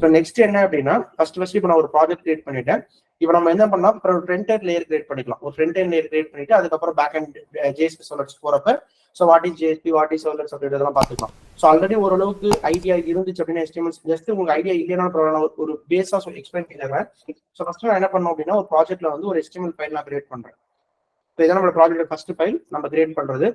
So next என்ன அப்படின்னா first இப்போ நான் ஒரு ப்ராஜெக்ட் கிரியேட் பண்ணிட்டேன். இப்போ நம்ம என்ன பண்ணலாம், அப்புறம் ஒரு ஃப்ரண்ட் எண்ட் லேயர் கிரியேட் பண்ணிக்கலாம். ஒரு ஃப்ரண்ட் எண்ட் லேயர் கிரியேட் பண்ணிட்டு அதுக்கப்புறம் பேக் எண்ட் ஜேஎஸ்பி சர்வலெட்ஸ் போறப்ப so what is JSP, what is servlets அப்படின்றதெல்லாம் பார்த்துக்கலாம். ஸோ ஆல்ரெடி ஓரளவுக்கு ஐடியா இருந்துச்சு அப்படின்னா HTML ஜஸ்ட் உங்களுக்கு ஐடியா இல்லைனாலும் ஒரு பேஸா எக்ஸ்பிளைன் பண்ணிடுறேன். ஸோ ஃபர்ஸ்ட் நான் என்ன பண்ணோம் அப்படின்னா ஒரு ப்ராஜெக்ட்ல வந்து ஒரு HTML ஃபைல் நான் கிரியேட் பண்றேன். ஸோ இதான் நம்ம ப்ராஜெக்ட் ஃபர்ஸ்ட் ஃபைல் நம்ம கிரியேட் பண்றது.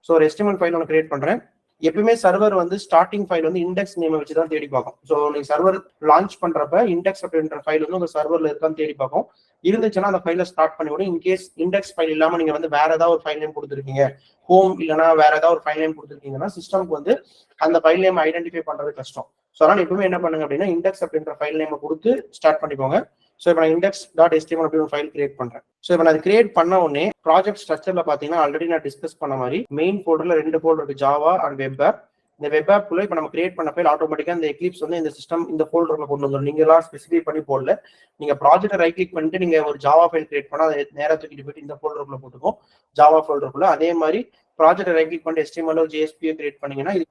ஸோ ஒரு HTML ஃபைல் ஒன்று கிரியேட் பண்றேன். எப்பவுமே சர்வர் வந்து ஸ்டார்டிங் ஃபைல் வந்து இண்டெக்ஸ் நேம் வச்சு தான் தேடி பார்க்கும். ஸோ நீங்க சர்வர் லான்ச் பண்றப்ப இண்டெக்ஸ் அப்படின்ற ஃபைல் வந்து உங்க சர்வர்ல இருக்கான்னு தேடி பார்க்கும். இருந்துச்சுன்னா அந்த ஃபைலை ஸ்டார்ட் பண்ணி விடும். இன்கேஸ் இண்டெக்ஸ் ஃபைல் இல்லாம நீங்க வந்து வேற ஏதாவது ஒரு ஃபைல் நேம் கொடுத்துருக்கீங்க, ஹோம் இல்லைன்னா வேற ஏதாவது ஒரு ஃபைல் நேம் கொடுத்துருக்கீங்கன்னா சிஸ்டம்க்கு வந்து அந்த ஃபைல் நேம் ஐடென்டிஃபை பண்றது கஷ்டம். ஸோ அதனால எப்பவுமே என்ன பண்ணுங்க அப்படின்னா இண்டெக்ஸ் அப்படின்ற ஃபைல் நேம் கொடுத்து ஸ்டார்ட் பண்ணிக்கோங்க. ஸோ இப்போ நான் index.html அப்படின்னு ஒரு ஃபைல் கிரியேட் பண்றேன். ஸோ இப்போ நான் கிரியேட் பண்ண உடனே ப்ராஜெக்ட் ஸ்ட்ரக்சர்ல பாத்தீங்கன்னா ஆல்ரெடி நான் டிஸ்கஸ் பண்ண மாதிரி மெயின் ஃபோல்டர்ல 2 ஃபோல்டர் இருக்கு, ஜாவா அண்ட் வெப் ஆப். இந்த வெப் ஆப் குள்ள இப்போ நம்ம கிரியேட் பண்ண ஃபைல் ஆட்டோமேட்டிக்கா இந்த எக்லிப்ஸ் வந்து இந்த சிஸ்டம் இந்த ஃபோல்டர்ல கொண்டு வந்துடும். நீங்க எல்லாம் ஸ்பெசிஃபை பண்ணி போடல, நீங்க ப்ராஜெக்ட் ரைட் கிளிக் பண்ணிட்டு நீங்க ஒரு ஜாவா ஃபைல் கிரியேட் பண்ணா அதை நேரா தூக்கிட்டு போயிட்டு இந்த ஃபோல்டருக்குள்ள போட்டுக்கும், ஜாவா ஃபோல்டருக்குள்ள. அதே மாதிரி ப்ராஜெக்ட் ரைட் கிளிக் பண்ணிட்டு HTML JSP கிரியேட் பண்ணீங்கன்னா இது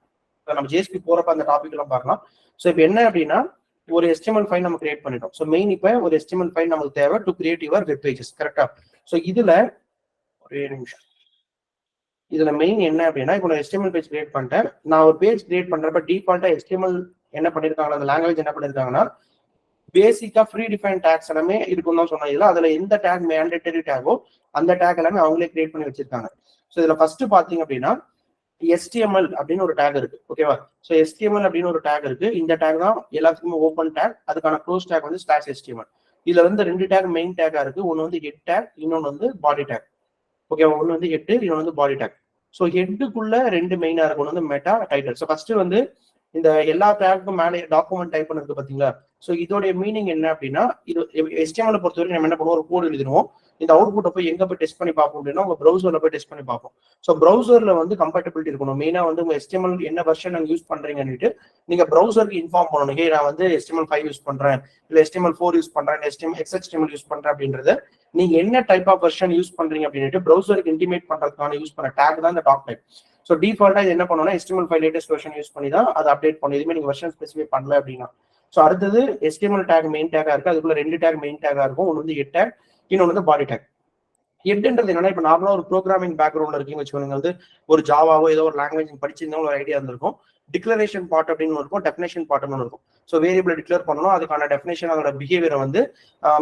நம்ம JSP போறப்ப அந்த டாபிக் எல்லாம் பார்க்கலாம். ஸோ இப்போ என்ன அப்படின்னா ஒரு HTML ஃபைல் நம்ம கிரியேட் பண்ணிட்டோம். ஸோ மெயின் இப்போ ஒரு HTML ஃபைல் நமக்கு தேவை to create your web pages, கரெக்டா? ஸோ இதுல ஒரே நிமிஷம், இதுல மெயின் என்ன அப்படின்னா இப்போ நான் HTML பேஜ் கிரியேட் பண்ணிட்டேன். நான் ஒரு பேஜ் கிரியேட் பண்றப்ப டிஃபால்ட்டா HTML என்ன பண்ணிருக்காங்க, அந்த லாங்குவேஜ் என்ன பண்ணிருக்காங்கன்னா பேசிக்கா ஃப்ரீ டிஃபைன் டேக்ஸ் எல்லாமே இருக்குன்னு தான் சொன்னாங்க. அதுல எந்த டேக் மேண்டேட்டரி டேகோ அந்த டேக் எல்லாமே அவங்களே கிரியேட் பண்ணி வச்சிருக்காங்க. ஸோ இதுல ஃபர்ஸ்ட் பாத்தீங்க அப்படின்னா HTML அப்படின்னு ஒரு டேக் இருக்கு, ஓகேவா? ஸோ HTML அப்படின்னு ஒரு டேக் இருக்கு. இந்த டேக் தான் எல்லாத்துக்குமே ஓப்பன் டேக், அதுக்கான க்ளோஸ் டேக் வந்து /HTML. இதுல வந்து 2 டேக் மெயின் டேக்கா இருக்கு. ஒன்னு வந்து ஹெட் டேக், இன்னொன்னு வந்து பாடி டேக், ஓகேவா? ஒன்னு வந்து ஹெட், இன்னொன்னு வந்து பாடி டேக். ஸோ ஹெட்டுக்குள்ள 2 மெயினா இருக்கும், ஒன்று வந்து மெட்டா, டைட்டில். ஸோ ஃபர்ஸ்ட் வந்து இந்த எல்லா டேக்குக்கும் மேலே டாக்குமெண்ட் டைப் பண்ணிருக்கு பாத்தீங்களா? ஸோ இதோடைய மீனிங் என்ன அப்படின்னா இது HTML பொறுத்த வரைக்கும் நம்ம என்ன பண்ணுவோம், ஒரு கோடு எழுதிடுவோம். இந்த அவுட்புட்டை போய் எங்க போய் டெஸ்ட் பண்ணி பார்ப்போம் அப்படின்னா உங்க ப்ரௌசர்ல போய் டெஸ்ட் பண்ணி பார்ப்போம். ஸோ ப்ரௌசர்ல வந்து கம்பேட்டபிலிட்டி இருக்கணும். மெயினா வந்து உங்க HTML என்ன வெர்ஷன் நாங்கள் யூஸ் பண்றீங்கன்னு நீங்க ப்ரௌசருக்கு இன்ஃபார்ம் பண்ணணும். ஹே நான் வந்து HTML5 யூஸ் பண்றேன், இல்ல HTML4 யூஸ் பண்றேன், XHTML யூஸ் பண்றேன் அப்படின்றத நீங்க என்ன டைப் ஆஃப் வெர்ஷன் யூஸ் பண்றீங்க அப்படின்னு ப்ரௌசருக்கு இன்டிமேட் பண்றதுக்கான யூஸ் பண்ண டேக் தான் இந்த டாக் டைப். ஸோ டிஃபால்ட்டா இது என்ன பண்ணணும்னா HTML5 லேட்டஸ்ட் வெர்ஷன் யூஸ் பண்ணி தான் அதை அப்டேட் பண்ணும். இதுமே நீங்க வெர்ஷன் ஸ்பெசிஃபை பண்ணல அப்படின்னா. ஸோ அடுத்தது HTML டேக் மெயின் டேக்கா இருக்கு. அதுக்குள்ள 2 டேக் மெயின் டேக்கா இருக்கும். ஒன்று வந்து ஹெட் டேக், இன்னொன்று வந்து பாடி டேக். ஹெட்ன்றது என்னன்னா இப்போ நார்மலா ஒரு ப்ரோக்ராமிங் பேக்ரவுண்ட்ல இருக்கீங்க வச்சுக்கோங்க, வந்து ஒரு ஜாவாவோ ஏதோ ஒரு லாங்குவேஜ் படிச்சிருந்தாலும் ஒரு ஐடியா இருந்திருக்கும். டிக்ளரேஷன் பார்ட் அப்படின்னு இருக்கும், டெஃபினேஷன் பார்ட்னு இருக்கும். ஸோ வேரியபிள் டிக்ளேர் பண்ணணும், அதுக்கான டெஃபினேஷன் அதோட பிஹேவியரை வந்து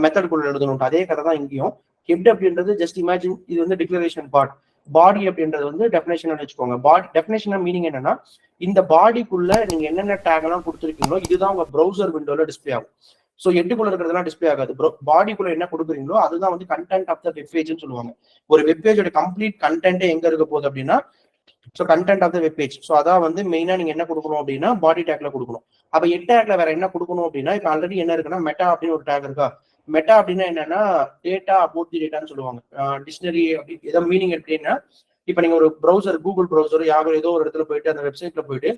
மெத்தட்குள்ள எழுதணும். அதே கதை தான் இங்கேயும். ஹெட் அப்படின்றது ஜஸ்ட் இமேஜின் இது வந்து டிக்ளரேஷன் பார்ட். பாடி அப்படின்றது வந்து டெஃபினேஷன் வச்சுக்கோங்க. பாடி டெஃபினேஷன் மீனிங் என்னன்னா இந்த பாடிக்குள்ள நீங்க என்னென்ன டேக் எல்லாம் கொடுத்துருக்கீங்களோ இதுதான் உங்க ப்ரௌசர் விண்டோல டிஸ்பிளே ஆகும். ஸோ ஹெட்டுக்குள்ள இருக்கிறதுலாம் டிஸ்பிளே ஆகாது. பாடிக்குள்ள என்ன கொடுக்குறீங்களோ அதுதான் வந்து கண்டென்ட் ஆஃப் த வெப் பேஜ்னு சொல்லுவாங்க. ஒரு வெப் பேஜோட கம்ப்ளீட் கண்டென்ட்டே எங்க இருக்க போகுது அப்படின்னா so content of the web page. So அதான் வந்து மெயினா நீங்க என்ன கொடுக்கணும் அப்படின்னா பாடி டேக்ல கொடுக்கணும். அப்ப ஹெட் டேக்ல வேற என்ன கொடுக்கணும் அப்படின்னா இப்போ ஆல்ரெடி என்ன இருக்குன்னா மெட்டா அப்படின்னு ஒரு டேக் இருக்கா. மெட்டா அப்படின்னா என்னன்னா டேட்டா அபவுட் தி டேட்டான்னு சொல்லுவாங்க. டிக்ஷனரி அப்படி ஏதோ மீனிங் எப்படின்னா இப்போ நீங்க ஒரு ப்ரௌசர் கூகுள் ப்ரௌசர் யாரோ ஏதோ ஒரு இடத்துல போயிட்டு அந்த வெப்சைட்ல போயிட்டு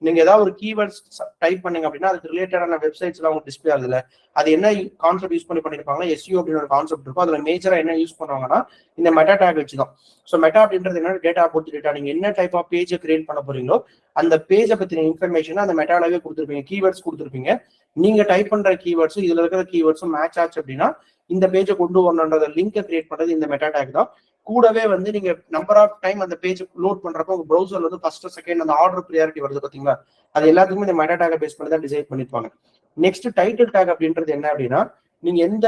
நீங்க ஏதாவது ஒரு கீவேர்ட்ஸ் டைப் பண்ணீங்க அப்படின்னா அதுக்கு ரிலேட்டடான வெப்சைட்ஸ் எல்லாம் உங்களுக்கு டிஸ்பிளே ஆகுதுல. அது என்ன கான்செப்ட் யூஸ் பண்ணிருப்பாங்கன்னா SEO அப்படின்னு ஒரு கான்செப்ட் இருக்கும். அதுல மேஜரா என்ன யூஸ் பண்ணுவாங்கன்னா இந்த மெட்டா டேக் வச்சுதான். ஸோ மெட்டா அப்படின்றது என்ன, டேட்டா அபவுட் டேட்டா. நீங்க என்ன டைப் ஆஃப் பேஜை கிரியேட் பண்ண போறீங்களோ அந்த பேஜை பத்தின இன்ஃபர்மேஷன் அந்த மெட்டாலாவே கொடுத்துருப்பீங்க, கீவேர்ட்ஸ் கொடுத்துருப்பீங்க. நீங்க டைப் பண்ற கீவேர்ட்ஸ் இதுல இருக்கிற கீவேர்ட்ஸும் மேட்ச் ஆச்சு அப்படின்னா இந்த பேஜை கொண்டு வரணுன்றத லிங்கை கிரியேட் பண்றது இந்த மெட்டா டேக் தான். கூடவே வந்து நீங்க நம்பர் ஆஃப் டைம் அந்த பேஜ் லோட் பண்றப்போ உங்க ப்ரௌசர்ல வந்து ஃபர்ஸ்ட் செகண்ட் அந்த ஆர்டர் ப்ரியாரிட்டி வருது பாத்தீங்களா, அது எல்லாத்துக்குமே இந்த மெட்டா டேக் பேஸ் பண்ணி தான் டிசைன் பண்ணிருப்பாங்க. நெக்ஸ்ட் டைட்டில் டேக் அப்படின்றது என்ன அப்படின்னா நீங்க இந்த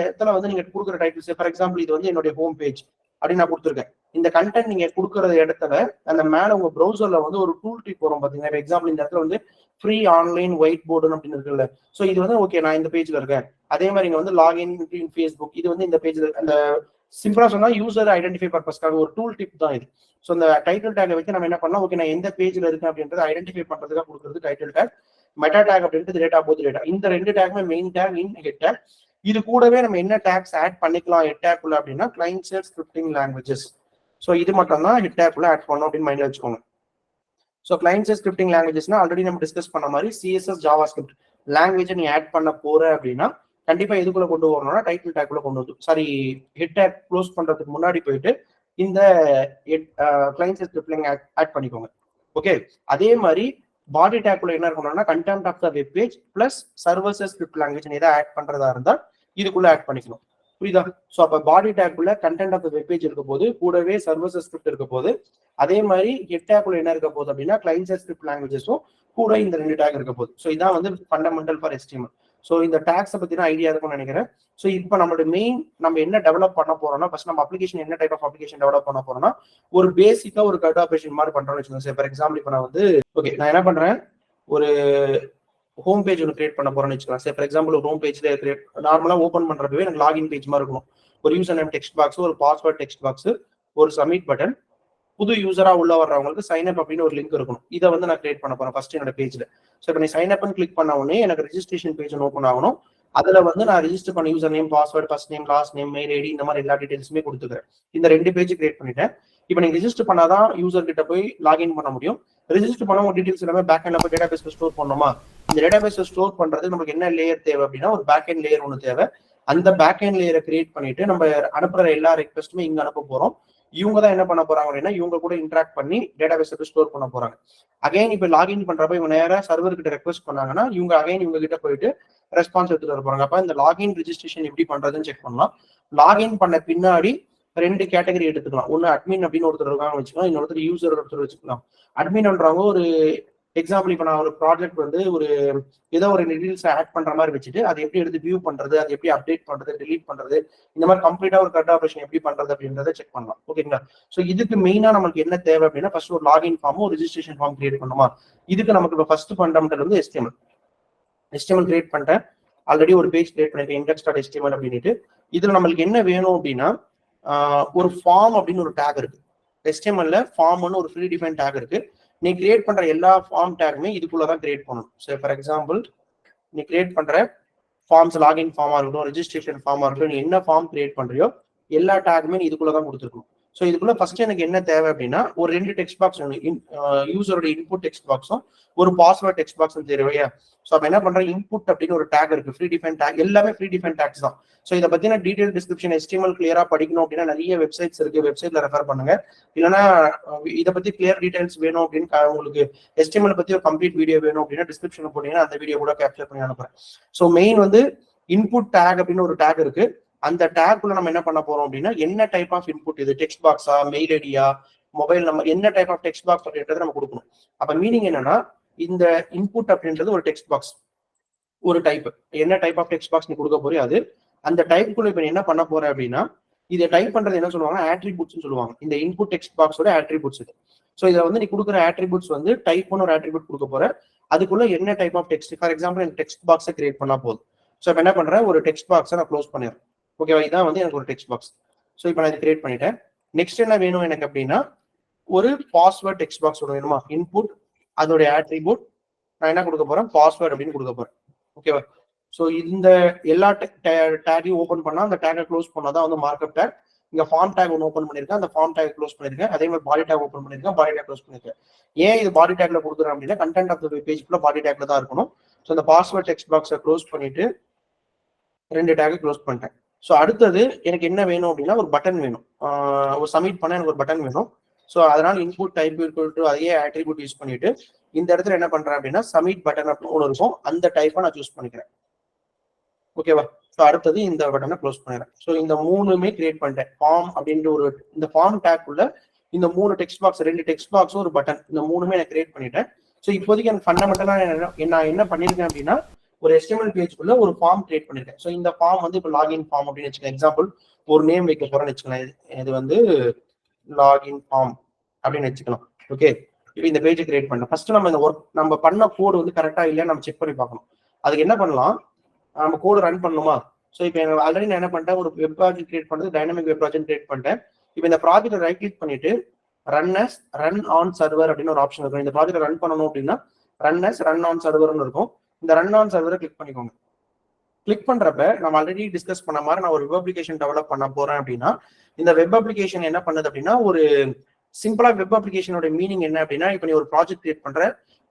இடத்துல வந்து நீங்க கொடுக்குற டைட்டில்ஸ், ஃபார் எக்ஸாம்பிள் இது வந்து என்னுடைய ஹோம் பேஜ் அப்படின்னு நான் கொடுத்துருக்கேன். இந்த கண்டென்ட் நீங்க கொடுக்குற இடத்துல அந்த மேல உங்க ப்ரௌசர்ல வந்து ஒரு டூல் டிப் வரும் பாத்தீங்கன்னா. எக்ஸாம்பிள் இந்த இடத்துல வந்து ஃப்ரீ ஆன்லைன் ஒயிட் போர்டு அப்படின்னு இருக்குல்ல. ஸோ இது வந்து ஓகே நான் இந்த பேஜ்ல இருக்கேன். அதே மாதிரி இங்க வந்து லாகின் இன் ஃபேஸ்புக், இது வந்து இந்த பேஜ்ல அந்த சிம்பிளா சொன்னா யூசர் ஐடென்டிஃபை பர்பஸ்க்காக ஒரு டூல் டிப் தான் இது. ஸோ இந்த டைட்டில் டேக் வச்சு நம்ம என்ன பண்ணலாம், ஓகே நான் எந்த பேஜ்ல இருக்கேன் அப்படின்றத ஐடென்டிஃபை பண்றதுக்காக கொடுக்குறது டைட்டில் டேக். மெட்டா டேக் அப்படின்றது டேட்டா போத் டேட்டா. இந்த 2 டேக்குமே main tag in head tag. இது கூடவே நம்ம என்ன டேக்ஸ் ஆட் பண்ணிக்கலாம் ஹெட் டேக் உள்ள அப்படின்னா client side scripting languages. So இது மட்டும் தான் ஹெட் டேக் உள்ள ஆட் பண்ணணும் அப்படின்னு மைண்ட்ல வச்சுக்கோங்க. ஸோ கிளைண்ட் சைட் ஸ்கிரிப்டிங் லாங்குவேஜஸ்னா ஆல்ரெடி நம்ம டிஸ்கஸ் பண்ண மாதிரி CSS ஜாவா ஸ்கிரிப்ட் லாங்குவேஜை நீ ஆட் பண்ண போற அப்படின்னா கண்டிப்பா எதுக்குள்ள கொண்டு வரணும்னா டைட்டில் டேக்குள்ள கொண்டு வந்து சாரி ஹெட் டேக் க்ளோஸ் பண்றதுக்கு முன்னாடி போயிட்டு இந்த கிளைண்ட் சைட் ஸ்கிரிப்டிங் ஆட் பண்ணிக்கோங்க. ஓகே, அதே மாதிரி பாடி டேக்குள்ள என்ன இருக்கணும்னா content of the web page plus servers script language ஏதாவது ஆட் பண்றதா இருந்தா இதுக்குள்ள ஆட் பண்ணிக்கணும். புரியுதா? ஸோ அப்ப பாடி டேக்குள்ள content of the web page இருக்க போது, கூடவே சர்வர்சஸ் ஸ்கிரிப்ட் இருக்க போது, அதே மாதிரி ஹெட் டேக்குள்ள என்ன இருக்க போகுது அப்படின்னா கிளைண்ட் சைட் ஸ்கிரிப்ட் லாங்குவேஜஸும் கூட இந்த 2 டேக் இருக்க போகுது. ஸோ இதான் வந்து ஃபண்டமெண்டல் ஃபார் HTML. ஸோ இந்த டேக்ஸை பத்தின ஐடியா இருக்கும்னு நினைக்கிறேன். ஸோ இப்போ நம்மளோட மெயின் நம்ம என்ன டெவலப் பண்ண போறோம்னா, ஃபர்ஸ்ட் நம்ம அப்ளிகேஷன் என்ன டைப் ஆஃப் அப்ளிகேஷன் டெவலப் பண்ண போறோம்னா, ஒரு பேசிக்கா ஒரு கட் ஆபரேஷன் மாதிரி பண்றோம்னு வச்சுக்கோங்க. ஃபார் எக்ஸாம்பிள் இப்போ நான் வந்து ஓகே நான் என்ன பண்றேன், ஒரு ஹோம் பேஜ் ஒன்று கிரியேட் பண்ண போறேன்னு வச்சுக்கலாம். ஃபார் எக்ஸாம்பிள் ஒரு ஹோம் பேஜ்ல கிரியேட் நார்மலா ஓப்பன் பண்றப்பவே எனக்கு லாகின் பேஜ் மாதிரி இருக்கணும். ஒரு யூசர் நேம் டெக்ஸ்ட் பாக்ஸ், ஒரு பாஸ்வேர்ட் டெக்ஸ்ட் பாக்ஸ், ஒரு சப்மிட் பட்டன், புது யூசரா உள்ள வர்றவங்களுக்கு சைன் அப் அப்படின்னு ஒரு லிங்க் இருக்கணும். இதை வந்து நான் கிரியேட் பண்ண போறேன் ஃபர்ஸ்ட் என்னோட பேஜ்ல. ஸோ இப்போ நீ சைன் அப்னு கிளிக் பண்ண உடனே எனக்கு ரெஜிஸ்ட்ரேஷன் பேஜ் ஓப்பன் ஆகணும். அதுல வந்து நான் ரெஜிஸ்டர் பண்ண user name, password, first name, last name, mail ID, இந்த மாதிரி எல்லா டீடைல்ஸுமே கொடுத்துக்கிறேன். இந்த 2 பேஜ் கிரியேட் பண்ணிட்டேன். இப்போ நீங்க ரெஜிஸ்டர் பண்ணாதான் யூசர் கிட்ட போய் லாகின் பண்ண முடியும். ரெஜிஸ்டர் பண்ண உங்க டீடைல்ஸ் எல்லாமே பேக் எண்ட்ல போய் டேட்டாபேஸ்ல ஸ்டோர் பண்ணணுமா? இந்த டேட்டாபேஸ்ல ஸ்டோர் பண்றது நமக்கு என்ன லேயர் தேவை அப்படின்னா ஒரு பேக் எண்ட் லேயர் ஒன்று தேவை. அந்த பேக் எண்ட் லேயரை கிரியேட் பண்ணிட்டு நம்ம அனுப்புற எல்லா ரெக்வெஸ்ட்டுமே இங்க அனுப்ப போறோம். இவங்க தான் என்ன பண்ண போறாங்க அப்படின்னா இவங்க கூட இன்டராக்ட் பண்ணி டேட்டாபேஸ்ல ஸ்டோர் பண்ண போறாங்க. அகைன் இப்ப லாகின் பண்றப்ப இவங்க நேரா சர்வர் கிட்ட ரெக்வெஸ்ட் பண்ணாங்கன்னா இவங்க அகைன் இவங்க கிட்ட போயிட்டு ரெஸ்பான்ஸ் எடுத்துட்டு வர போறாங்க. அப்ப இந்த லாகின் ரெஜிஸ்ட்ரேஷன் எப்படி பண்றதுன்னு செக் பண்ணலாம். லாகின் பண்ண பின்னாடி 2 கேட்டகரி எடுத்துக்கலாம். ஒன்னு அட்மின் அப்படின்னு ஒருத்தர் இருக்காங்க வச்சுக்கலாம், இன்னொருத்தர் யூசர் ஒருத்தர் வச்சுக்கலாம். அட்மின்ன்றவங்க ஒரு எக்ஸாம்பிள் இப்போ நான் ஒரு ப்ராஜெக்ட் வந்து ஒரு ஏதோ ஒரு டீடைல்ஸ் ஆட் பண்ற மாதிரி வச்சுட்டு அதை எப்படி எடுத்து வியூ பண்றது, அதை எப்படி அப்டேட் பண்றது, டெலீட் பண்றது, இந்த மாதிரி கம்ப்ளீட்டா ஒரு கட் ஆபரேஷன் எப்படி பண்றது அப்படின்றத செக் பண்ணலாம். ஓகேங்களா? ஸோ இதுக்கு மெயினா நமக்கு என்ன தேவை அப்படின்னா ஃபர்ஸ்ட் ஒரு லாகின் ஃபார்மும் ஒரு ரெஜிஸ்ட்ரேஷன் ஃபார்ம் கிரியேட் பண்ணுமா. இதுக்கு நமக்கு இப்போ ஃபர்ஸ்ட் ஃபண்டமெண்டல் வந்து HTML கிரியேட் பண்ணிட்டேன். ஆல்ரெடி ஒரு பேஜ் கிரியேட் பண்ணிட்டேன் index.html அப்படின்ட்டு. இதுல நம்மளுக்கு என்ன வேணும் அப்படின்னா ஒரு ஃபார்ம் அப்படின்னு ஒரு டேக் இருக்கு. HTML ஃபார்ம்னு ஒரு ஃப்ரீ டிஃபைன் டேக் இருக்கு. நீ கிரியேட் பண்ற எல்லா ஃபார்ம் டேக்குமே இதுக்குள்ளதான் கிரியேட் பண்ணணும். ஸோ ஃபார் எக்ஸாம்பிள் நீ கிரியேட் பண்ற ஃபார்ம்ஸ் லாகின் ஃபார்மா இருக்கட்டும், ரெஜிஸ்ட்ரேஷன் ஃபார்மா இருக்கட்டும், நீ என்ன ஃபார்ம் கிரியேட் பண்றியோ எல்லா டேக்குமே நீ இதுக்குள்ளதான் கொடுத்துருக்கணும். ஸோ இதுக்குள்ள ஃபர்ஸ்ட் எனக்கு என்ன தேவை அப்படின்னா ஒரு 2 டெக்ஸ்ட் பாக்ஸ், யூசரோட இன்புட் டெக்ஸ்ட் பாக்ஸும் ஒரு பாஸ்வேர்ட் டெக்ஸ்ட் பாக்ஸும் தேவையா. ஸோ அப்ப என்ன பண்றேன், இன்புட் அப்படின்னு ஒரு டேக் இருக்கு, ஃப்ரீ டிஃபைன் டேக், எல்லாமே ஃப்ரீ டிஃபைன் டேக்ஸ் தான். ஸோ இதை பத்தின டீடைல் டிஸ்கிரிப்ஷன் HTML கிளியரா படிக்கணும் அப்படின்னா நிறைய வெப்சைட்ஸ் இருக்கு, வெப்சைட்ல ரெஃபர் பண்ணுங்க. இல்லைன்னா இதை பத்தி கிளியர் டீடைல்ஸ் வேணும் அப்படின்னு உங்களுக்கு HTML பத்தி ஒரு கம்ப்ளீட் வீடியோ வேணும் அப்படின்னா டிஸ்கிரிப்ஷன் போட்டீங்கன்னா அந்த வீடியோ கூட கேப்சர் பண்ணி அனுப்புறேன். ஸோ மெயின் வந்து இன்புட் டேக் அப்படின்னு ஒரு டேக் இருக்கு. அந்த டேக்குள்ள நம்ம என்ன பண்ண போறோம் அப்படின்னா என்ன டைப் ஆஃப் இன்புட், இது டெக்ஸ்ட் பாக்ஸா, மெயில் ஐடியா, மொபைல் நம்பர், என்ன டைப் ஆஃப் டெக்ஸ்ட் பாக்ஸ் அப்படின்றத நம்ம கொடுக்கணும். அப்ப மீனிங் என்னன்னா இந்த இன்புட் அப்படின்றது ஒரு டெக்ஸ்ட் பாக்ஸ், ஒரு டைப், என்ன டைப் ஆஃப் டெக்ஸ்ட் பாக்ஸ் நீ கொடுக்க போறியோ அது. அந்த டைப்புக்குள்ள இப்ப என்ன பண்ண போற அப்படின்னா இதை டைப் பண்றது என்ன சொல்லுவாங்க, ஆட்ரிபியூட்ஸ் சொல்லுவாங்க. இந்த இன்புட் டெக்ஸ்ட் பாக்ஸோட ஆட்ரிபியூட்ஸ் இது. ஸோ இதை வந்து நீ கொடுக்குற ஆட்ரிபியூட்ஸ் வந்து டைப்னு ஒரு ஆட்ரிபியூட் கொடுக்க போற. அதுக்குள்ள என்ன type of text, for example எனக்கு டெக்ஸ்ட் பாக்ஸை கிரியேட் பண்ணா போதும். ஸோ இப்போ என்ன பண்றேன், ஒரு டெக்ஸ்ட் பாக்ஸை நான் க்ளோஸ் பண்ணிடுறேன். ஓகேவா? இதான் வந்து எனக்கு ஒரு டெக்ஸ்ட் பாக்ஸ். ஸோ இப்போ நான் இதை கிரியேட் பண்ணிட்டேன். நெக்ஸ்ட் என்ன வேணும் எனக்கு அப்படின்னா ஒரு பாஸ்வேர்ட் டெக்ஸ்ட் பாக்ஸ் ஒன்று வேணுமா. இன்புட் அதோட ஆட்ரிபியூட் நான் என்ன கொடுக்க போறேன், பாஸ்வேர்ட் அப்படின்னு கொடுக்க போறேன். ஓகேவா? ஸோ இந்த எல்லா டேக்கையும் ஓப்பன் பண்ணா அந்த டேக்கை க்ளோஸ் பண்ணாதான் வந்து மார்க்அப் டேக். இங்க ஃபார்ம் டேக் ஒன்று ஓப்பன் பண்ணிருக்கேன், அந்த ஃபார்ம் டேக் க்ளோஸ் பண்ணிருக்கேன். அதே மாதிரி பாடி டேக் ஓப்பன் பண்ணிருக்கேன், பாடி டேக் க்ளோஸ் பண்ணிருக்கேன். ஏன் இது பாடி டேக்ல கொடுக்குறேன் அப்படின்னா கண்டென்ட் ஆஃப் த பேஜ் ஃபுல்லா பாடி டேக்ல தான் இருக்கணும். ஸோ இந்த பாஸ்வேர்ட் டெக்ஸ்ட் பாக்ஸை க்ளோஸ் பண்ணிட்டு 2 டேக்கை க்ளோஸ் பண்ணிட்டேன். ஸோ அடுத்தது எனக்கு என்ன வேணும் அப்படின்னா ஒரு பட்டன் வேணும். ஒரு சப்மிட் பண்ண எனக்கு ஒரு பட்டன் வேணும். ஸோ அதனால இன்புட் டைப் ஈக்குவல் அதே ஆட்ரிபியூட் யூஸ் பண்ணிட்டு இந்த இடத்துல என்ன பண்றேன் அப்படின்னா சப்மிட் பட்டன் அப்படின்னு ஒன்று இருக்கும், அந்த டைப்பை நான் சூஸ் பண்ணிக்கிறேன். ஓகேவா? ஸோ அடுத்தது இந்த பட்டனை க்ளோஸ் பண்ணிடுறேன். ஸோ இந்த 3மே கிரியேட் பண்ணிட்டேன். ஃபார்ம் அப்படின்ற ஒரு இந்த ஃபார்ம் டேக் உள்ள இந்த 3 டெக்ஸ்ட் பாக்ஸ், 2 டெக்ஸ்ட் பாக்ஸும் ஒரு பட்டன், இந்த 3மே நான் கிரியேட் பண்ணிட்டேன். ஸோ இப்போதைக்கு எனக்கு ஃபண்டமெண்டலா நான் என்ன பண்ணிருக்கேன் அப்படின்னா ஒரு HTML பேஜ்க்குள்ள ஒரு ஃபார்ம் கிரியேட் பண்ணிருக்கேன். ஸோ இந்த ஃபார்ம் வந்து இப்போ லாகின் ஃபார்ம் அப்படின்னு வச்சுக்கலாம். எக்ஸாம்பிள் ஒரு நேம் வைக்க போறேன்னு வச்சுக்கலாம், இது வந்து லாகின் ஃபார்ம் அப்படின்னு வச்சுக்கலாம். ஓகே, இப்போ இந்த பேஜ் கிரியேட் பண்ணலாம். ஃபர்ஸ்ட் நம்ம இந்த ஒர்க் நம்ம பண்ண கோடு வந்து கரெக்டா இல்லையா நம்ம செக் பண்ணி பார்க்கணும். அதுக்கு என்ன பண்ணலாம், நம்ம கோடு ரன் பண்ணணுமா. ஸோ இப்போ ஆல்ரெடி நான் என்ன பண்ணிட்டேன், ஒரு வெப் ப்ராஜெக்ட் கிரியேட் பண்ணுறது, டைனமிக் வெப் ப்ராஜெக்ட் கிரியேட் பண்ணிட்டேன். இப்போ இந்த ப்ராஜெக்ட் ரைட் கிளிக் பண்ணிட்டு ரன் ஆன் சர்வர் அப்படின்னு ஒரு ஆப்ஷன் இருக்கும். இந்த ப்ராஜெக்ட் ரன் பண்ணணும் அப்படின்னா ரன் ஆன் சர்வர்னு இருக்கும். இந்த ரன் ஆன் சர்வரை கிளிக் பண்ணிக்கோங்க. கிளிக் பண்றப்ப நம்ம ஆல்ரெடி டிஸ்கஸ் பண்ண மாதிரி நான் ஒரு வெப் அப்ளிகேஷன் டெவலப் பண்ண போறேன் அப்படின்னா இந்த வெப் அப்ளிகேஷன் என்ன பண்ணுது அப்படின்னா ஒரு சிம்பிளா வெப் அப்ளிகேஷனோட மீனிங் என்ன அப்படின்னா இப்போ நீ ஒரு ப்ராஜெக்ட் கிரியேட் பண்ற,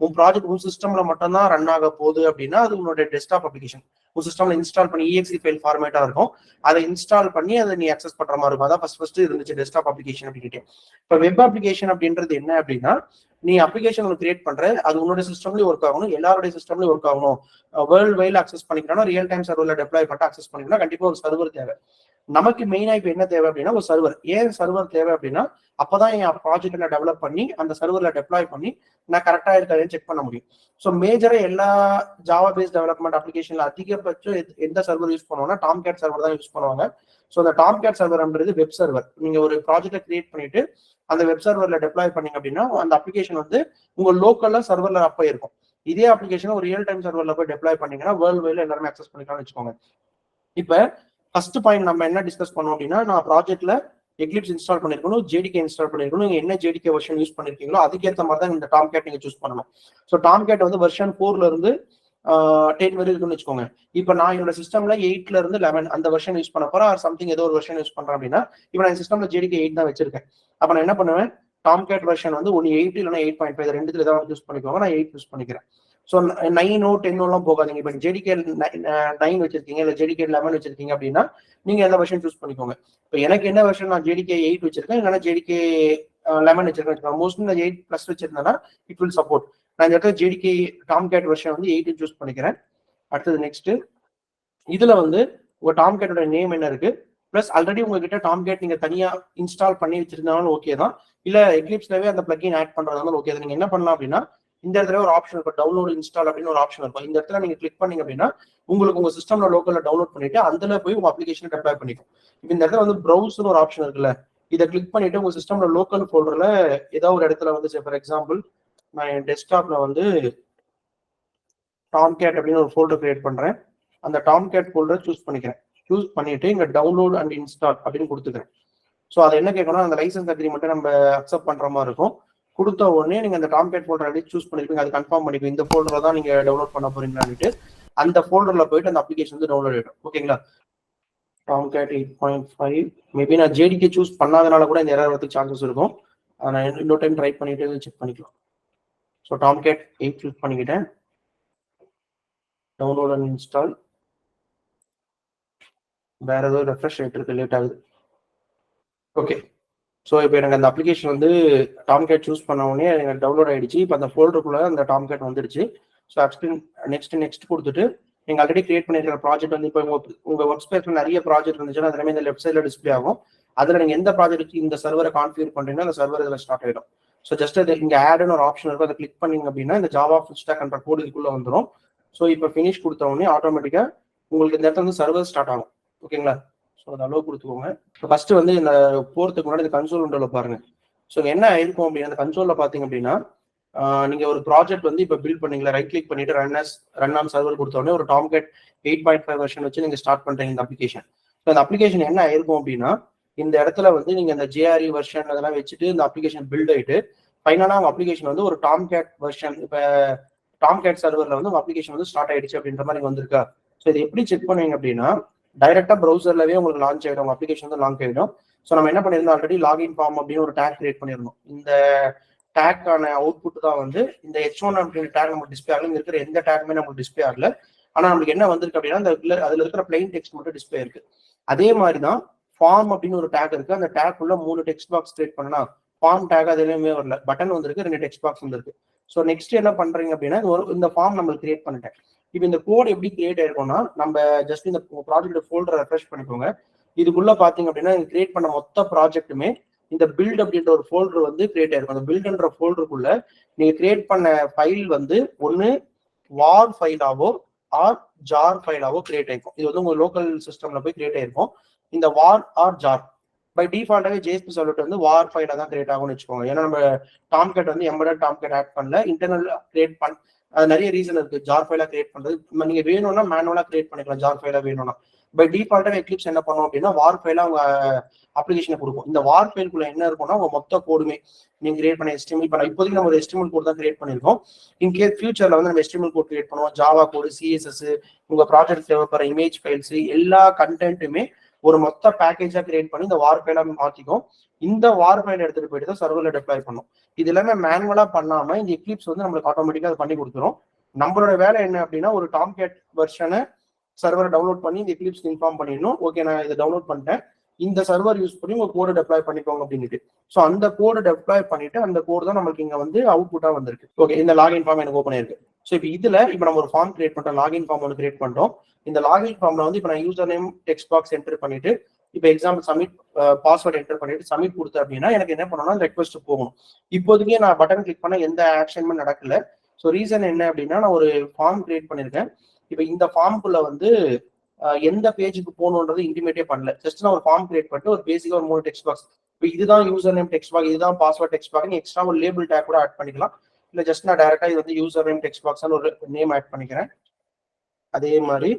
உன் ப்ராஜெக்ட் உன் சிஸ்டம்ல மட்டும் தான் ரன் ஆக போகுது அப்படின்னா அது உன்னோட டெஸ்க்டாப் அப்ளிகேஷன் உன் சிஸ்டம்ல இன்ஸ்டால் பண்ணி EXE ஃபைல் ஃபார்மேட்டா இருக்கும், அதை இன்ஸ்டால் பண்ணி அதை நீ அக்சஸ் பண்ற மாதிரி இருக்கும். அதான் ஃபர்ஸ்ட் இருந்துச்சு டெஸ்க்டாப் அப்ளிகேஷன் அப்படின்ட்டு. இப்போ வெப் அப்ளிகேஷன் அப்படின்றது என்ன அப்படின்னா நீ அப்ளிகேஷன் ஒன்று கிரியேட் பண்ற, அது உன்னோட சிஸ்டம்லயும் ஒர்க் ஆகணும், எல்லாருடைய சிஸ்டம்லயும் ஒர்க் ஆகணும். வேர்ல்டு வைட் அக்சஸ் பண்ணிக்கணும், ரியல் டைம் சர்வர்ல டெப்ளாய் பண்ணிட்டு அக்சஸ் பண்ணிக்கணும். கண்டிப்பா ஒரு சர்வர் தேவை. நமக்கு மெயினா இப்ப என்ன தேவை அப்படின்னா ஒரு சர்வர். ஏன் சர்வர் தேவை அப்படின்னா அப்பதான் என் ப்ராஜெக்ட் நான் டெவலப் பண்ணி அந்த சர்வர்ல டெப்ளாய் பண்ணி நான் கரெக்டா இருக்காதுன்னு செக் பண்ண முடியும். ஸோ மேஜரா எல்லா ஜாவா பேஸ்ட் டெவலப்மெண்ட் அப்ளிகேஷன்ல அதிகபட்சம் எந்த சர்வர் யூஸ் பண்ணுவாங்கன்னா டாம்கேட் சர்வர் தான் யூஸ் பண்ணுவாங்க. ஸோ அந்த டாம்கேட் சர்வர்ன்றது வெப் சர்வர். நீங்க ஒரு ப்ராஜெக்டை கிரியேட் பண்ணிட்டு அந்த வெப் சர்வர்ல டெப்ளாய் பண்ணீங்க அப்படின்னா அந்த அப்ளிகேஷன் வந்து உங்க லோக்கல்ல சர்வர்ல அப்ப இருக்கும். இதே அப்ளிகேஷன் ஒரு ரியல் டைம் சர்வர்ல போய் டெப்ளாய் பண்ணீங்கன்னா வேர்ல்டு வைட்ல எல்லாருமே அக்சஸ் பண்ணிக்கலாம்னு வச்சுக்கோங்க. இப்ப ஃபர்ஸ்ட் பாயிண்ட் நம்ம என்ன டிஸ்கஸ் பண்ணோம் அப்படின்னா நான் ப்ராஜெக்ட்ல எக்லிப்ஸ் இன்ஸ்டால் பண்ணிருக்கணும், ஜேடிகே இன்ஸ்டால் பண்ணிருக்கணும். நீங்க என்ன ஜேடிகே வெர்ஷன் யூஸ் பண்ணிருக்கீங்களோ அதுக்கேற்ற மாதிரி தான் இந்த டாம்கேட் நீங்க சூஸ் பண்ணணும். ஸோ டாம்கேட் வந்து வெர்ஷன் 4ல இருந்து 10 வரை இருக்குன்னு வச்சுக்கோங்க. இப்போ நான் என்னோட சிஸ்டம்ல 8ல இருந்து 11 அந்த வெர்ஷன் யூஸ் பண்ண போறேன், சம்திங் ஏதோ ஒரு வெர்ஷன் யூஸ் பண்றேன் அப்படின்னா இப்போ நான் சிஸ்டம்ல ஜேடிகே 8 தான் வச்சிருக்கேன். அப்ப நான் என்ன பண்ணுவேன், டாம்கேட் வெர்ஷன் வந்து ஒன்று 8 இல்லைன்னா 8.5 ரெண்டுத்துல ஏதாவது யூஸ் பண்ணிக்கோங்க. நான் 8 யூஸ் பண்ணிக்கிறேன். ஸோ 9 10 எல்லாம் போகாதீங்க. இப்போ ஜேடிகே 9 வச்சிருக்கீங்க இல்லை ஜேடிகே 11 வச்சிருக்கீங்க அப்படின்னா நீங்க எந்த வெர்ஷன் சூஸ் பண்ணிக்கோங்க. இப்போ எனக்கு என்ன வெர்ஷன், நான் ஜேடிகே 8 வச்சிருக்கேன், இல்லைன்னா ஜேடிகே 11 வச்சிருக்கேன். மோஸ்ட்லி நான் 8+ வச்சிருந்தேன்னா இட் வில் சப்போர்ட். நான் இந்த இடத்துல ஜேடிகே டாம்கேட் வெர்ஷன் வந்து 8 சூஸ் பண்ணிக்கிறேன். அடுத்தது நெக்ஸ்ட், இதுல வந்து உங்க டாம்கேட்டோட நேம் என்ன இருக்கு, பிளஸ் ஆல்ரெடி உங்ககிட்ட டாம்கேட் நீங்க தனியா இன்ஸ்டால் பண்ணி வச்சிருந்தாலும் ஓகே தான், இல்ல எக்லிப்ஸ்லவே அந்த பிளக்கின் ஆட் பண்றதாலும் ஓகே தான். நீங்க என்ன பண்ணலாம் அப்படின்னா இந்த இடத்துல ஒரு ஆப்ஷன் இருக்கும், டவுன்லோட் இன்ஸ்டால் அப்படின்னு ஒரு ஆப்ஷன் இருக்கும். இந்த இடத்துல நீங்க கிளிக் பண்ணீங்க அப்படின்னா உங்களுக்கு உங்க சிஸ்டம்ல லோக்கல்ல டவுன்லோட் பண்ணிட்டு அதுல போய் உங்க அப்ளிகேஷன் டெப்ளாய் பண்ணிக்கும். இப்போ இந்த இடத்துல வந்து ப்ரௌஸ்னு ஒரு ஆப்ஷன் இருக்குல்ல, இதை கிளிக் பண்ணிட்டு உங்க சிஸ்டம்ல லோக்கல் ஃபோல்டர்ல ஏதாவது ஒரு இடத்துல வந்து ஃபார் எக்ஸாம்பிள் நான் என் டெஸ்க்டாப்ல வந்து டாம்கேட் அப்படின்னு ஒரு ஃபோல்டர் கிரியேட் பண்றேன். அந்த டாம்கேட் ஃபோல்டர் சூஸ் பண்ணிக்கிறேன். சூஸ் பண்ணிட்டு இங்க டவுன்லோட் அண்ட் இன்ஸ்டால் அப்படின்னு கொடுத்துக்கிறேன். ஸோ அது என்ன கேட்கணும், அந்த லைசன்ஸ் அக்ரிமெண்ட்டை நம்ம அக்செப்ட் பண்ற மாதிரி இருக்கும். கொடுத்த உடனே நீங்க அந்த டாம்கேட் ஃபோல்டர் ஆல்ரெடி சூஸ் பண்ணிருப்பீங்க, அது கன்ஃபார்ம் பண்ணிப்பீங்க இந்த ஃபோல்டரை தான் நீங்க டவுன்லோட் பண்ண போறீங்களான்ட்டு. அந்த ஃபோல்டர்ல போயிட்டு அந்த அப்ளிகேஷன் வந்து டவுன்லோட் ஆகிடும். ஓகேங்களா, டாம்கேட் 8.5 மேபி நான் ஜேடிகே சூஸ் பண்ணாதனால கூட இந்த எரர் வரதுக்கு சான்சஸ் இருக்கும். நான் இன்னொரு டைம் ட்ரை பண்ணிட்டு செக் பண்ணிக்கலாம். ஸோ டாம்கேட் 8 சூஸ் பண்ணிக்கிட்டேன், டவுன்லோட் அண்ட் இன்ஸ்டால். வேற ஏதோ ரெஃப்ரெஷ் ஆகிட்டு இருக்கு, லேட் ஆகுது. ஓகே, ஸோ இப்போ எனக்கு அந்த அப்ளிகேஷன் வந்து டாம்கேட் சூஸ் பண்ண உடனே எனக்கு டவுன்லோட் ஆயிடுச்சு. இப்போ அந்த ஃபோல்டருக்குள்ள அந்த டாம்கேட் வந்துடுச்சு. ஸோ நெக்ஸ்ட் கொடுத்துட்டு நீங்கள் ஆல்ரெடி கிரியேட் பண்ணிருக்கிற ப்ராஜெக்ட் வந்து இப்போ உங்க ஒர்க் ஸ்பேஸ்ல நிறைய ப்ராஜெக்ட் இருந்துச்சுன்னா அதுலேயுமே இந்த லெஃப்ட் சைடில் டிஸ்பிளே ஆகும். அதில் நீங்கள் எந்த ப்ராஜெக்ட் இந்த சர்வரை கான்ஃபிகர் பண்ணுறீங்கன்னா அந்த சர்வர் இதில் ஸ்டார்ட் ஆகிடும். ஸோ ஜஸ்ட் அது இங்கே ஆட்னு ஒரு ஆப்ஷன் இருக்கும், அதை கிளிக் பண்ணீங்க அப்படின்னா இந்த ஜாவா ஃபுல் ஸ்டாக் என்ற கோடு இதுக்குள்ள வந்துடும். ஸோ இப்போ ஃபினிஷ் கொடுத்த உடனே ஆட்டோமேட்டிக்காக உங்களுக்கு இந்த இடத்துல வந்து சர்வர் ஸ்டார்ட் ஆகும். ஓகேங்களா, ஸோ அதை அலோவ் கொடுத்துக்கோங்க. இப்போ ஃபர்ஸ்ட் வந்து இந்த போறதுக்கு முன்னாடி இந்த கன்சோல் விண்டோவில் பாருங்க. ஸோ என்ன ஆயிருக்கும் அப்படின்னா அந்த கன்சோல்ல பார்த்தீங்க அப்படின்னா நீங்க ஒரு ப்ராஜெக்ட் வந்து இப்போ பில்ட் பண்ணீங்களா, ரைட் கிளிக் பண்ணிட்டு ரன் ஆன் சர்வர் கொடுத்த உடனே ஒரு டாம்கேட் 8.5 வெர்ஷன் வச்சு நீங்க ஸ்டார்ட் பண்றீங்க இந்த அப்ளிகேஷன். ஸோ அந்த அப்ளிகேஷன் என்ன ஆயிருக்கும் அப்படின்னா இந்த இடத்துல வந்து நீங்க இந்த ஜேஆர்இ வெர்ஷன் அதெல்லாம் வச்சுட்டு இந்த அப்ளிகேஷன் பில்ட் ஆயிட்டு ஃபைனலா உங்க அப்ளிகேஷன் வந்து ஒரு டாம்கேட் வெர்ஷன், இப்போ டாம்கேட் சர்வர்ல வந்து உங்க அப்ளிகேஷன் வந்து ஸ்டார்ட் ஆயிடுச்சு அப்படின்ற மாதிரி வந்திருக்கா. ஸோ இதை எப்படி செக் பண்ணுவீங்க அப்படின்னா டைரக்டா ப்ரௌசர்லவே உங்களுக்கு லான்ச் ஆயிடும், அப்ளிகேஷன் வந்து லான்ச் ஆயிடும். ஸோ நம்ம என்ன பண்ணிருந்தோம், ஆல்ரெடி லாகின் ஃபார்ம் அப்படின்னு ஒரு டேக் கிரியேட் பண்ணிருந்தோம். இந்த டேக்கான அவுட்புட் தான் வந்து இந்த H1 அப்படின்ற டேக் நமக்கு டிஸ்பிளே ஆகல. இங்க இருக்கிற எந்த டேக்குமே நமக்கு டிஸ்பிளே ஆகல. ஆனா நமக்கு என்ன வந்திருக்கு அப்படின்னா அதுல இருக்கிற பிளைன் டெக்ஸ்ட் மட்டும் டிஸ்பிளே இருக்கு. அதே மாதிரி தான் ஃபார்ம் அப்படின்னு ஒரு டேக் இருக்கு. அந்த டேக் உள்ள 3 டெக்ஸ்ட் பாக்ஸ் கிரியேட் பண்ணலாம். ஃபார்ம் டேக் அதுலயுமே வரல, பட்டன் வந்திருக்கு, 2 டெக்ஸ்ட் பாக்ஸ் வந்திருக்கு. ஸோ நெக்ஸ்ட் என்ன பண்றீங்க அப்படின்னா இந்த ஃபார்ம் நம்மளுக்கு கிரியேட் பண்ணிட்டேன். இப்போ இந்த கோட் எப்படி கிரியேட் ஆயிருக்கும்னா நம்ம ஜஸ்ட் இந்த ப்ராஜெக்ட் ஃபோல்டரை ரெஃப்ரெஷ் பண்ணிக்கோங்க. இதுக்குள்ள பாத்தீங்க அப்படின்னா கிரியேட் பண்ண மொத்த ப்ராஜெக்ட்டுமே இந்த பில்ட் அப்படின்ற ஒரு ஃபோல்டர் வந்து கிரியேட் ஆயிருக்கும். அந்த பில்ட்ன்ற ஃபோல்டருக்குள்ள நீங்க கிரியேட் பண்ண ஃபைல் வந்து ஒன்னு வார் ஃபைலாவோ ஆர் ஜார் ஃபைலாவோ கிரியேட் ஆயிருக்கும். இது வந்து உங்க லோக்கல் சிஸ்டம்ல போய் கிரியேட் ஆயிருக்கும். இந்த வார் ஆர் ஜார் பை டிஃபால்ட்டாவே ஜேஎஸ்பி சர்வர் வந்து வார் ஃபைலா தான் கிரியேட் ஆகும்னு வச்சுக்கோங்க. ஏன்னா நம்ம டாம்கேட் வந்து எம்பெடட் டாம்கேட் ஆட் பண்ணல, இன்டர்னல் கிரியேட் அது நிறைய ரீசன் இருக்கு. ஜார் ஃபைலா கிரியேட் பண்றது நீங்க வேணும்னா மேனுவலா கிரியேட் பண்ணிக்கலாம். ஜார் ஃபைலா வேணும்னா பை டிஃபால்ட்டா எக்லிப்ஸ் என்ன பண்ணும் அப்படின்னா வார் ஃபைலா உங்க அப்ளிகேஷனை கொடுக்கும். இந்த வார் ஃபைலுக்குள்ள என்ன இருக்கும்னா உங்க மொத்த கோடுமே நீங்க கிரியேட் பண்ண HTML இப்போ இப்போதைக்கு நம்ம ஒரு HTML கோட் தான் கிரியேட் பண்ணிருக்கோம். இன்கேஸ் ஃபியூச்சர்ல வந்து நம்ம HTML கோட் கிரியேட் பண்ணுவோம், ஜாவா கோடு, CSS, உங்க ப்ராஜெக்ட் தேவைப்படுற இமேஜ் ஃபைல்ஸ் எல்லா கண்டென்ட்டுமே ஒரு மொத்த பேக்கேஜா கிரியேட் பண்ணி இந்த வார் ஃபைலா மாத்திக்கும். இந்த வார் ஃபைல் எடுத்துட்டு போயிட்டு தான் சர்வர்ல டெப்ளாய் பண்ணும். இது எல்லாமே மேனுவலா பண்ணாம இந்த எக்லிப்ஸ் வந்து நம்மளுக்கு ஆட்டோமேட்டிக்கா அது பண்ணி கொடுத்துரும். நம்மளோட வேலை என்ன அப்படின்னா ஒரு டாம்கேட் வெர்ஷனை சர்வரை டவுன்லோட் பண்ணி இந்த எக்லிப்ஸ் இன்ஃபார்ம் பண்ணிடணும். ஓகே, நான் இதை டவுன்லோட் பண்ணிட்டேன். இந்த சர்வர் யூஸ் பண்ணி உங்க கோடு டெப்ளாய் பண்ணிக்கோங்க அப்படின்ட்டு. ஸோ அந்த கோடு டெப்ளாய் பண்ணிட்டு அந்த கோடு தான் நம்மளுக்கு இங்க வந்து அவுட்புட்டா வந்திருக்கு. ஓகே, இந்த லாகின் ஃபார்ம் எனக்கு ஓப்பன் ஆயிருக்கு. ஸோ இப்போ நம்ம ஒரு ஃபார்ம் கிரியேட் பண்றோம், லாகின் ஃபார்ம் ஒன்று கிரியேட் பண்றோம். இந்த லாகின் ஃபார்ம்ல வந்து இப்போ நான் user name text box enter பண்ணிட்டு இப்போ எக்ஸாம்பிள் சப்மிட் பாஸ்வேர்ட் என்டர் பண்ணிட்டு சப்மிட் கொடுத்தேன் அப்படின்னா எனக்கு என்ன பண்ணணும்னா ரெக்வஸ்ட் போகணும். இப்போதைக்கு நான் பட்டன் கிளிக் பண்ண எந்த ஆக்ஷனுமே நடக்கல. ஸோ ரீசன் என்ன அப்படின்னா நான் ஒரு ஃபார்ம் கிரியேட் பண்ணியிருக்கேன். இப்போ இந்த ஃபார்முக்குள்ள வந்து எந்த பேஜுக்கு போகணுன்றது இன்டிமேட்டே பண்ணல. ஜஸ்ட் நான் ஒரு ஃபார்ம் கிரியேட் பண்ணிட்டு ஒரு பேசிக்கா ஒரு 3 டெக்ஸ்ட் பாக்ஸ், இப்போ இதுதான் யூசர் நேம் டெக்ஸ்ட் பாக்ஸ், இதுதான் பாஸ்வேர்ட் டெக்ஸ்ட் பாக்ஸ், எக்ஸ்ட்ரா ஒரு லேபிள் டேக் கூட ஆட் பண்ணிக்கலாம். இல்லை ஜஸ்ட் நான் டைரக்டா இது வந்து யூசர் நேம் டெக்ஸ்ட் பாக்ஸ் ஒரு நேம் ஆட் பண்ணிக்கிறேன். அதே மாதிரி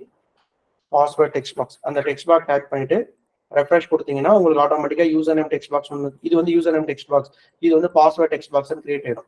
பாஸ்வேர்ட் டெக்ஸ்ட் பாக்ஸ் அந்த டெக்ஸ்ட் பாக்ஸ் ஆட் பண்ணிட்டு ரெஃப்ரெஷ் கொடுத்தீங்கன்னா உங்களுக்கு ஆட்டோமேட்டிக்கா யூசர் நேம் டெக்ஸ்ட் பாக்ஸ் ஒன்று, இது வந்து யூசர் நேம் டெக்ஸ்ட் பாக்ஸ், இது வந்து பாஸ்வேர்ட் டெக்ஸ்ட் பாக்ஸ் கிரியேட் ஆயிடும்.